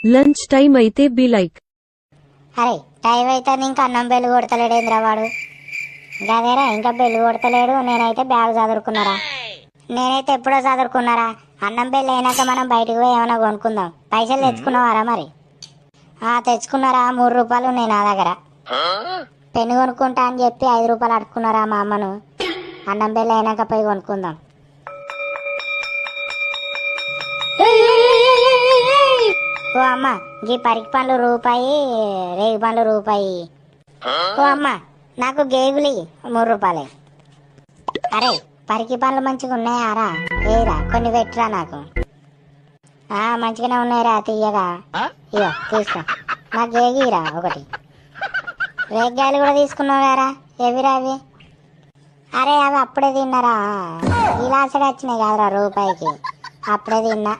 Lunch time అయితే be like. అరే time అయితే ఇంకా అన్నం బెల్లు కొడతలేడేంద్రా వాడు. గదేరా ఇంకా బెల్లు కొడతలేడు. నేనైతే బ్యాగ్ చదువుకున్నారా. నేనైతే ఎప్పుడో చదువుకున్నారా. అన్నం బెల్లు అయినాక మనం బయటకు పోయి ఏమైనా కొనుక్కుందాం. పైసలు తెచ్చుకున్నావారా మరి? తెచ్చుకున్నారా. 3 రూపాయలు ఉన్నాయి నా దగ్గర. పెన్ను కొనుక్కుంటా అని చెప్పి 5 రూపాయలు అడుక్కున్నారా మా అమ్మను. అన్నం బెల్లు అయినాక పోయి కొనుక్కుందాం. ఓ అమ్మ గీ పరికి పండ్లు రూపాయి, రేగి పండ్లు రూపాయి. ఓ అమ్మ నాకు గేగులి 3 రూపాయలే. అరే పరికి పండ్లు మంచిగా ఉన్నాయారా? ఏరా కొన్ని పెట్టురా నాకు. మంచిగానే ఉన్నాయిరా తీయగా. ఇగో తీసుకో. నా గేగిరా ఒకటి. రేగ్గాయలు కూడా తీసుకున్నావు గారా. ఎవిరా అవి? అరే అవి అప్పుడే తిన్నారా. ఇలా వచ్చినాయి కాదురా రూపాయికి. అప్పుడే తిన్నా.